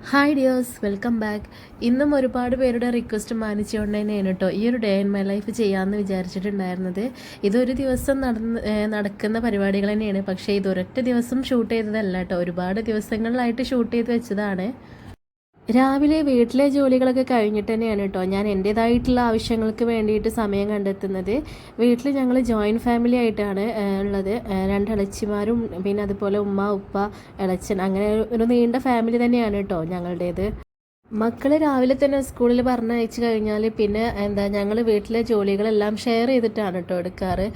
Hi dears, welcome back. ഇന്നും ഒരുപാട് പേരുടെ റിക്വസ്റ്റ് മാനിച്ചുകൊണ്ട് തന്നെയാണ് കേട്ടോ ഈ ഒരു ഡേ ഇൻ മൈ ലൈഫ് ചെയ്യാമെന്ന് വിചാരിച്ചിട്ടുണ്ടായിരുന്നത്. ഇതൊരു ദിവസം നടക്കുന്ന പരിപാടികൾ തന്നെയാണ്. പക്ഷേ ഇതൊരൊറ്റ ദിവസം ഷൂട്ട് ചെയ്തതല്ല കേട്ടോ, ഒരുപാട് ദിവസങ്ങളിലായിട്ട് ഷൂട്ട് ചെയ്ത് വെച്ചതാണ്. രാവിലെ വീട്ടിലെ ജോലികളൊക്കെ കഴിഞ്ഞിട്ട് തന്നെയാണ് കേട്ടോ ഞാൻ എൻ്റേതായിട്ടുള്ള ആവശ്യങ്ങൾക്ക് വേണ്ടിയിട്ട് സമയം കണ്ടെത്തുന്നത്. വീട്ടിൽ ഞങ്ങൾ ജോയിൻറ്റ് ഫാമിലി ആയിട്ടാണ് ഉള്ളത്. രണ്ട് ഇളച്ചിമാരും പിന്നെ അതുപോലെ ഉമ്മ ഉപ്പ ഇളച്ചൻ, അങ്ങനെ ഒരു നീണ്ട ഫാമിലി തന്നെയാണ് കേട്ടോ ഞങ്ങളുടേത്. മക്കൾ രാവിലെ തന്നെ സ്കൂളിൽ പറഞ്ഞയച്ചു കഴിഞ്ഞാൽ പിന്നെ ഞങ്ങൾ വീട്ടിലെ ജോലികളെല്ലാം ഷെയർ ചെയ്തിട്ടാണ് കേട്ടോ എടുക്കാറ്.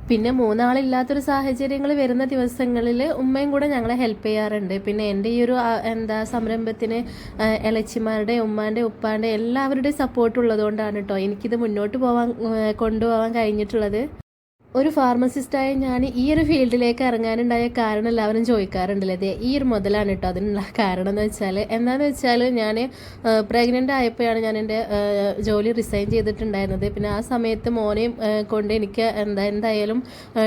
പിന്നെ മൂന്നാളില്ലാത്തൊരു സാഹചര്യങ്ങൾ വരുന്ന ദിവസങ്ങളിൽ ഉമ്മയും കൂടെ ഞങ്ങളെ ഹെൽപ്പ് ചെയ്യാറുണ്ട്. പിന്നെ എൻ്റെ ഈ ഒരു സംരംഭത്തിന് ഇളച്ചിമാരുടെ ഉമ്മാൻ്റെ ഉപ്പാൻ്റെ എല്ലാവരുടെയും സപ്പോർട്ട് ഉള്ളതുകൊണ്ടാണ് കേട്ടോ എനിക്കിത് മുന്നോട്ട് കൊണ്ടുപോകാൻ കഴിഞ്ഞിട്ടുള്ളത്. ഒരു ഫാർമസിസ്റ്റായ ഞാൻ ഈ ഒരു ഫീൽഡിലേക്ക് ഇറങ്ങാനുണ്ടായ കാരണം എല്ലാവരും ചോദിക്കാറുണ്ടല്ലേ, അതെ ഈ ഒരു മുതലാണ് കേട്ടോ അതിനുള്ള കാരണം എന്ന് വെച്ചാൽ. എന്താണെന്ന് വെച്ചാൽ ഞാൻ പ്രഗ്നൻ്റ് ആയപ്പോഴാണ് ഞാൻ എൻ്റെ ജോലി റിസൈൻ ചെയ്തിട്ടുണ്ടായിരുന്നത്. പിന്നെ ആ സമയത്ത് മോനെയും കൊണ്ട് എനിക്ക് എന്തായാലും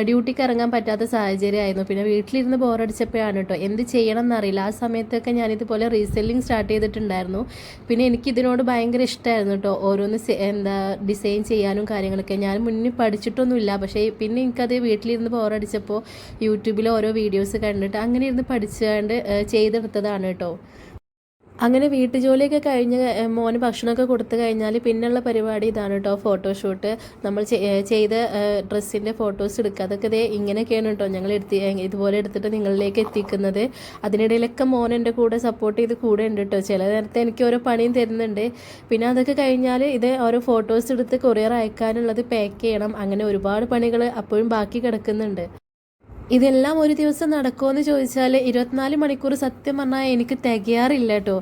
ഡ്യൂട്ടിക്ക് ഇറങ്ങാൻ പറ്റാത്ത സാഹചര്യമായിരുന്നു. പിന്നെ വീട്ടിലിരുന്ന് ബോറടിച്ചപ്പോഴാണ് കേട്ടോ എന്ത് ചെയ്യണം എന്നറിയില്ല. ആ സമയത്തൊക്കെ ഞാനിതുപോലെ റീസെല്ലിങ് സ്റ്റാർട്ട് ചെയ്തിട്ടുണ്ടായിരുന്നു. പിന്നെ എനിക്കിതിനോട് ഭയങ്കര ഇഷ്ടമായിരുന്നു കേട്ടോ, ഓരോന്ന് ഡിസൈൻ ചെയ്യാനും കാര്യങ്ങളൊക്കെ. ഞാൻ മുന്നിൽ പഠിച്ചിട്ടൊന്നുമില്ല, പക്ഷേ പിന്നെ എനിക്കത് വീട്ടിലിരുന്ന് ബോറടിച്ചപ്പോൾ യൂട്യൂബിൽ ഓരോ വീഡിയോസ് കണ്ടിട്ട് അങ്ങനെ ഇരുന്ന് പഠിച്ചുകൊണ്ട് ചെയ്തെടുത്തതാണ് കേട്ടോ. അങ്ങനെ വീട്ടുജോലിയൊക്കെ കഴിഞ്ഞ് മോന് ഭക്ഷണമൊക്കെ കൊടുത്തു കഴിഞ്ഞാൽ പിന്നെയുള്ള പരിപാടി ഇതാണ് കേട്ടോ, ഫോട്ടോഷൂട്ട്. നമ്മൾ ചെയ്ത ഡ്രസ്സിൻ്റെ ഫോട്ടോസ് എടുക്കുക. അതൊക്കെ ഇങ്ങനെയൊക്കെയാണ് കേട്ടോ ഞങ്ങൾ ഇതുപോലെ എടുത്തിട്ട് നിങ്ങളിലേക്ക് എത്തിക്കുന്നത്. അതിനിടയിലൊക്കെ മോൻ എൻ്റെ കൂടെ സപ്പോർട്ട് ചെയ്ത് കൂടെ ഉണ്ട് കേട്ടോ. ചില നേരത്തെ എനിക്ക് ഓരോ പണിയും തരുന്നുണ്ട്. പിന്നെ അതൊക്കെ കഴിഞ്ഞാൽ ഓരോ ഫോട്ടോസ് എടുത്ത് കൊറിയർ അയക്കാനുള്ളത് പാക്ക് ചെയ്യണം. അങ്ങനെ ഒരുപാട് പണികൾ അപ്പോഴും ബാക്കി കിടക്കുന്നുണ്ട്. ഇതെല്ലാം ഒരു ദിവസം നടക്കുമെന്ന് ചോദിച്ചാൽ 24 മണിക്കൂർ സത്യം പറഞ്ഞാൽ എനിക്ക് തികയാറില്ല കേട്ടോ.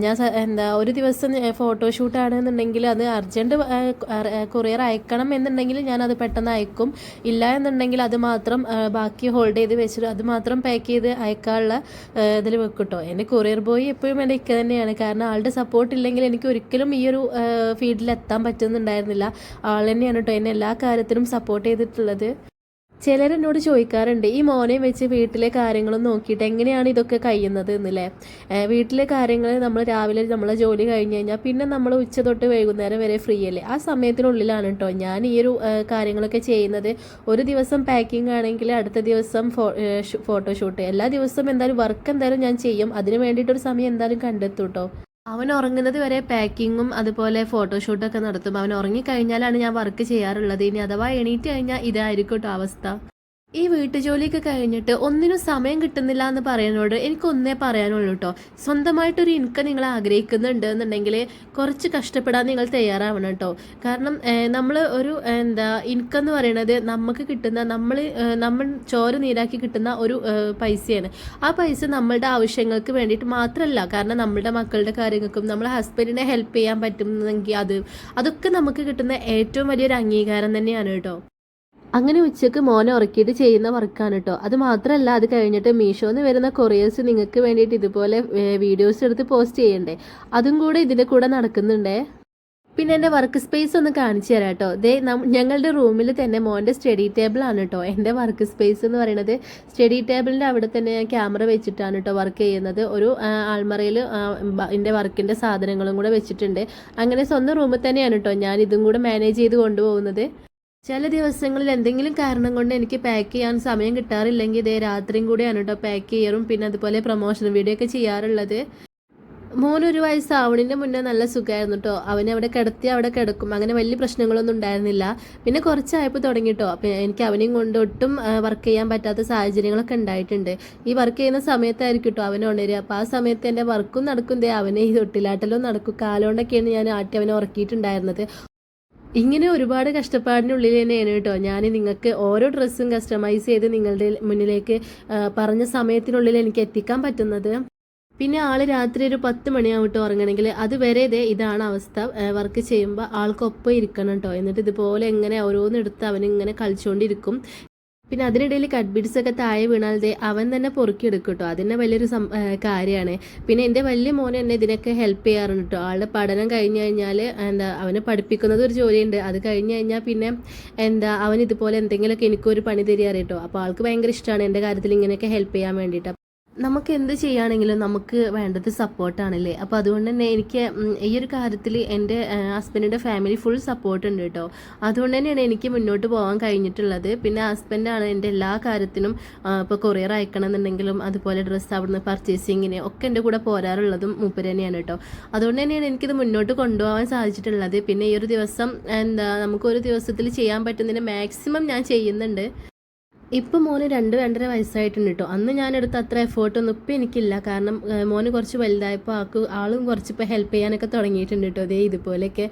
ഞാൻ ഒരു ദിവസം ഫോട്ടോഷൂട്ടാണെന്നുണ്ടെങ്കിൽ അത് അർജൻറ്റ് കൊറിയർ അയക്കണം എന്നുണ്ടെങ്കിൽ ഞാനത് പെട്ടെന്ന് അയക്കും. ഇല്ല എന്നുണ്ടെങ്കിൽ അത് മാത്രം ബാക്കി ഹോൾഡ് ചെയ്ത് വെച്ചിട്ട് അത് മാത്രം പാക്ക് ചെയ്ത് അയക്കാനുള്ള ഇതിൽ വെക്കും കേട്ടോ. എൻ്റെ കൊറിയർ ബോയ് എപ്പോഴും എൻ്റെ ഇക്ക തന്നെയാണ്. കാരണം ആളുടെ സപ്പോർട്ട് ഇല്ലെങ്കിൽ എനിക്ക് ഒരിക്കലും ഈ ഒരു ഫീൽഡിൽ എത്താൻ പറ്റുന്നുണ്ടായിരുന്നില്ല. ആൾ തന്നെയാണ് കേട്ടോ എന്നെ എല്ലാ കാര്യത്തിനും സപ്പോർട്ട് ചെയ്തിട്ടുള്ളത്. ചിലരെന്നോട് ചോദിക്കാറുണ്ട് ഈ മോനെ വെച്ച് വീട്ടിലെ കാര്യങ്ങളും നോക്കിയിട്ട് എങ്ങനെയാണ് ഇതൊക്കെ കഴിയുന്നത് എന്നല്ലേ. വീട്ടിലെ കാര്യങ്ങൾ നമ്മൾ രാവിലെ നമ്മളെ ജോലി കഴിഞ്ഞ് കഴിഞ്ഞാൽ പിന്നെ നമ്മൾ ഉച്ച തൊട്ട് വൈകുന്നേരം വരെ ഫ്രീ അല്ലേ. ആ സമയത്തിനുള്ളിലാണ് കേട്ടോ ഞാൻ ഈ ഒരു കാര്യങ്ങളൊക്കെ ചെയ്യുന്നത്. ഒരു ദിവസം പാക്കിംഗ് ആണെങ്കിൽ അടുത്ത ദിവസം ഫോട്ടോഷൂട്ട്, എല്ലാ ദിവസവും എന്തായാലും വർക്ക് എന്തായാലും ഞാൻ ചെയ്യും. അതിന് വേണ്ടിയിട്ടൊരു സമയം എന്തായാലും കണ്ടെത്തും കേട്ടോ. അവൻ ഉറങ്ങുന്നത് വരെ പാക്കിങ്ങും അതുപോലെ ഫോട്ടോഷൂട്ടൊക്കെ നടത്തും. അവൻ ഉറങ്ങിക്കഴിഞ്ഞാലാണ് ഞാൻ വർക്ക് ചെയ്യാറുള്ളത്. ഇനി അഥവാ എണീറ്റ് കഴിഞ്ഞാൽ ഇതായിരിക്കും കേട്ടോ അവസ്ഥ. ഈ വീട്ടുജോലിയൊക്കെ കഴിഞ്ഞിട്ട് ഒന്നിനും സമയം കിട്ടുന്നില്ല എന്ന് പറയുന്നതോട് എനിക്കൊന്നേ പറയാനുള്ളൂ കേട്ടോ. സ്വന്തമായിട്ടൊരു ഇൻകം നിങ്ങൾ ആഗ്രഹിക്കുന്നുണ്ട് എന്നുണ്ടെങ്കിൽ കുറച്ച് കഷ്ടപ്പെടാൻ നിങ്ങൾ തയ്യാറാവണം കേട്ടോ. കാരണം നമ്മൾ ഒരു ഇൻകം എന്ന് പറയുന്നത് നമുക്ക് കിട്ടുന്ന നമ്മൾ ചോര നീരാക്കി കിട്ടുന്ന ഒരു പൈസയാണ്. ആ പൈസ നമ്മളുടെ ആവശ്യങ്ങൾക്ക് വേണ്ടിയിട്ട് മാത്രമല്ല, കാരണം നമ്മളുടെ മക്കളുടെ കാര്യങ്ങൾക്കും നമ്മളെ ഹസ്ബൻഡിനെ ഹെൽപ്പ് ചെയ്യാൻ പറ്റുന്നെങ്കിൽ അതൊക്കെ നമുക്ക് കിട്ടുന്ന ഏറ്റവും വലിയൊരു അംഗീകാരം തന്നെയാണ് കേട്ടോ. അങ്ങനെ ഉച്ചയ്ക്ക് മോനെ ഉറക്കിയിട്ട് ചെയ്യുന്ന വർക്കാണ് കേട്ടോ. അത് മാത്രമല്ല, അത് കഴിഞ്ഞിട്ട് മീഷോന്ന് വരുന്ന കൊറിയേഴ്സ് നിങ്ങൾക്ക് വേണ്ടിയിട്ട് ഇതുപോലെ വീഡിയോസ് എടുത്ത് പോസ്റ്റ് ചെയ്യണ്ടേ, അതും കൂടെ ഇതിൻ്റെ കൂടെ നടക്കുന്നുണ്ടേ. പിന്നെ എൻ്റെ വർക്ക് സ്പേസ് ഒന്ന് കാണിച്ചു തരാം കേട്ടോ. ഞങ്ങളുടെ റൂമിൽ തന്നെ മോൻ്റെ സ്റ്റഡി ടേബിളാണ് കേട്ടോ എൻ്റെ വർക്ക് സ്പേസ് എന്ന് പറയുന്നത്. സ്റ്റഡി ടേബിളിൻ്റെ അവിടെ തന്നെ ഞാൻ ക്യാമറ വെച്ചിട്ടാണ് കേട്ടോ വർക്ക് ചെയ്യുന്നത്. ഒരു ആൾമറയിൽ എൻ്റെ വർക്കിൻ്റെ സാധനങ്ങളും കൂടെ വെച്ചിട്ടുണ്ട്. അങ്ങനെ സ്വന്തം റൂമിൽ തന്നെയാണ് കേട്ടോ ഞാൻ ഇതും കൂടെ മാനേജ് ചെയ്ത് കൊണ്ടുപോകുന്നത്. ചില ദിവസങ്ങളിൽ എന്തെങ്കിലും കാരണം കൊണ്ട് എനിക്ക് പാക്ക് ചെയ്യാൻ സമയം കിട്ടാറില്ലെങ്കിൽ രാത്രിയും കൂടെയാണ് കേട്ടോ പാക്ക് ചെയ്യാറും പിന്നെ അതുപോലെ പ്രൊമോഷൻ വീഡിയോ ഒക്കെ ചെയ്യാറുള്ളത്. മോനൊരു വയസ്സാവണിൻ്റെ മുന്നേ നല്ല സുഖമായിരുന്നു കേട്ടോ. അവനെ അവിടെ കിടത്തി അവിടെ കിടക്കും, അങ്ങനെ വലിയ പ്രശ്നങ്ങളൊന്നും ഉണ്ടായിരുന്നില്ല. പിന്നെ കുറച്ചായപ്പോൾ തുടങ്ങിട്ടോ അപ്പം എനിക്ക് അവനെയും കൊണ്ട് ഒട്ടും വർക്ക് ചെയ്യാൻ പറ്റാത്ത സാഹചര്യങ്ങളൊക്കെ ഉണ്ടായിട്ടുണ്ട്. ഈ വർക്ക് ചെയ്യുന്ന സമയത്തായിരിക്കും കേട്ടോ അവനെ ഉണരുക. അപ്പോൾ ആ സമയത്ത് എൻ്റെ വർക്കും നടക്കും, അവനെ ഈ തൊട്ടിലാട്ടലും നടക്കും. കാലുകൊണ്ടൊക്കെയാണ് ഞാൻ ആട്ടി അവനെ ഉറക്കിയിട്ടുണ്ടായിരുന്നത്. ഇങ്ങനെ ഒരുപാട് കഷ്ടപ്പാടിനുള്ളിൽ തന്നെയാണ് കേട്ടോ ഞാൻ നിങ്ങൾക്ക് ഓരോ ഡ്രസ്സും കസ്റ്റമൈസ് ചെയ്ത് നിങ്ങളുടെ മുന്നിലേക്ക് പറഞ്ഞ സമയത്തിനുള്ളിൽ എനിക്ക് എത്തിക്കാൻ പറ്റുന്നത്. പിന്നെ രാത്രി ഒരു 10 മണിയാവട്ടെ ഉറങ്ങണമെങ്കിൽ അതുവരെ ഇതാണ് അവസ്ഥ. വർക്ക് ചെയ്യുമ്പോൾ ആൾക്കൊപ്പം ഇരിക്കണം കേട്ടോ. എന്നിട്ട് ഇതുപോലെ എങ്ങനെ ഓരോന്നെടുത്ത് അവനിങ്ങനെ കളിച്ചുകൊണ്ടിരിക്കും. പിന്നെ അതിനിടയിൽ കട്ട് ബീഡ്സ് ഒക്കെ താഴെ വീണാൽ അവൻ തന്നെ പൊറുക്കിയെടുക്കും കേട്ടോ. അതിനെ വലിയൊരു കാര്യമാണ്. പിന്നെ എൻ്റെ വലിയ മോനെ എന്നെ ഇതിനൊക്കെ ഹെൽപ്പ് ചെയ്യാറുണ്ട് കേട്ടോ. ആളുടെ പഠനം കഴിഞ്ഞ് കഴിഞ്ഞാൽ അവനെ പഠിപ്പിക്കുന്നത് ഒരു ജോലിയുണ്ട്. അത് കഴിഞ്ഞ് കഴിഞ്ഞാൽ പിന്നെ അവൻ ഇതുപോലെ എന്തെങ്കിലുമൊക്കെ എനിക്കൊരു പണി തരിക കേട്ടോ. അപ്പോൾ ആൾക്ക് ഭയങ്കര ഇഷ്ടമാണ് എൻ്റെ കാര്യത്തിൽ ഇങ്ങനെയൊക്കെ ഹെൽപ്പ് ചെയ്യാൻ വേണ്ടിയിട്ട്. നമുക്ക് എന്ത് ചെയ്യുകയാണെങ്കിലും നമുക്ക് വേണ്ടത് സപ്പോർട്ടാണല്ലേ. അപ്പോൾ അതുകൊണ്ട് തന്നെ എനിക്ക് ഈ ഒരു കാര്യത്തിൽ എൻ്റെ ഹസ്ബൻഡിൻ്റെ ഫാമിലി ഫുൾ സപ്പോർട്ട് ഉണ്ട് കേട്ടോ. അതുകൊണ്ട് തന്നെയാണ് എനിക്ക് മുന്നോട്ട് പോകാൻ കഴിഞ്ഞിട്ടുള്ളത്. പിന്നെ ഹസ്ബൻഡാണ് എൻ്റെ എല്ലാ കാര്യത്തിനും, ഇപ്പോൾ കൊറിയർ അയക്കണം എന്നുണ്ടെങ്കിലും അതുപോലെ ഡ്രസ്സ് അവിടുന്ന് പർച്ചേസിങ്ങിന് ഒക്കെ എൻ്റെ കൂടെ പോരാറുള്ളതും മൂപ്പര് തന്നെയാണ് കേട്ടോ. അതുകൊണ്ട് തന്നെയാണ് എനിക്കിത് മുന്നോട്ട് കൊണ്ടുപോകാൻ സാധിച്ചിട്ടുള്ളത്. പിന്നെ ഈ ഒരു ദിവസം നമുക്കൊരു ദിവസത്തിൽ ചെയ്യാൻ പറ്റുന്നതിന് മാക്സിമം ഞാൻ ചെയ്യുന്നുണ്ട്. ഇപ്പം മോന് 2-2.5 വയസ്സായിട്ടുണ്ട് കേട്ടോ. അന്ന് ഞാനെടുത്ത അത്ര എഫേർട്ടൊന്നും ഇപ്പം എനിക്കില്ല. കാരണം മോന് കുറച്ച് വലുതായപ്പോൾ ആളും കുറച്ച് ഇപ്പോൾ ഹെൽപ്പ് ചെയ്യാനൊക്കെ തുടങ്ങിയിട്ടുണ്ട് കേട്ടോ. ഇതുപോലെയൊക്കെ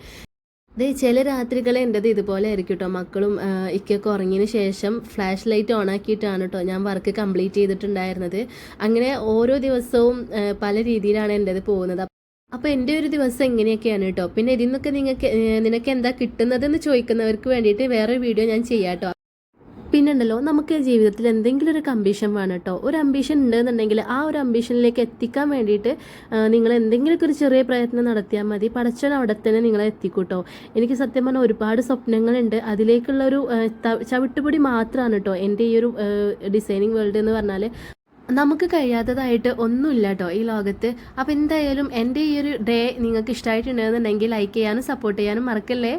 ചില രാത്രികളെ എൻ്റെത് ഇതുപോലെ ആയിരിക്കും കേട്ടോ. മക്കളും ഇക്കൊക്കെ ഉറങ്ങിയതിന് ശേഷം ഫ്ലാഷ് ലൈറ്റ് ഓൺ ആക്കിയിട്ടാണ് കേട്ടോ ഞാൻ വർക്ക് കംപ്ലീറ്റ് ചെയ്തിട്ടുണ്ടായിരുന്നത്. അങ്ങനെ ഓരോ ദിവസവും പല രീതിയിലാണ് എൻ്റെത് പോകുന്നത്. അപ്പോൾ എൻ്റെ ഒരു ദിവസം എങ്ങനെയൊക്കെയാണ് കേട്ടോ. പിന്നെ ഇതിൽ നിന്നൊക്കെ നിനക്ക് എന്താ കിട്ടുന്നതെന്ന് ചോദിക്കുന്നവർക്ക് വേണ്ടിയിട്ട് വേറൊരു വീഡിയോ ഞാൻ ചെയ്യാം കേട്ടോ. പിന്നുണ്ടല്ലോ, നമുക്ക് ജീവിതത്തിൽ എന്തെങ്കിലും ഒരു അംബീഷൻ വേണം കേട്ടോ. ഒരു അംബീഷൻ ഉണ്ടെന്നുണ്ടെങ്കിൽ ആ ഒരു അംബീഷനിലേക്ക് എത്തിക്കാൻ വേണ്ടിയിട്ട് നിങ്ങൾ എന്തെങ്കിലുമൊക്കെ ഒരു ചെറിയ പ്രയത്നം നടത്തിയാൽ മതി. പടച്ചവൻ അവിടെ തന്നെ നിങ്ങളെ എത്തിക്കൂട്ടോ. എനിക്ക് സത്യം പറഞ്ഞാൽ ഒരുപാട് സ്വപ്നങ്ങളുണ്ട്. അതിലേക്കുള്ളൊരു ചവിട്ടുപൊടി മാത്രമാണ് കേട്ടോ എൻ്റെ ഈ ഒരു ഡിസൈനിങ് വേൾഡ് എന്ന് പറഞ്ഞാൽ. നമുക്ക് കഴിയാത്തതായിട്ട് ഒന്നുമില്ല കേട്ടോ ഈ ലോകത്ത്. അപ്പോൾ എന്തായാലും എൻ്റെ ഈ ഒരു ഡേ നിങ്ങൾക്ക് ഇഷ്ടമായിട്ടുണ്ടെന്നുണ്ടെങ്കിൽ ലൈക്ക് ചെയ്യാനും സപ്പോർട്ട് ചെയ്യാനും മറക്കല്ലേ.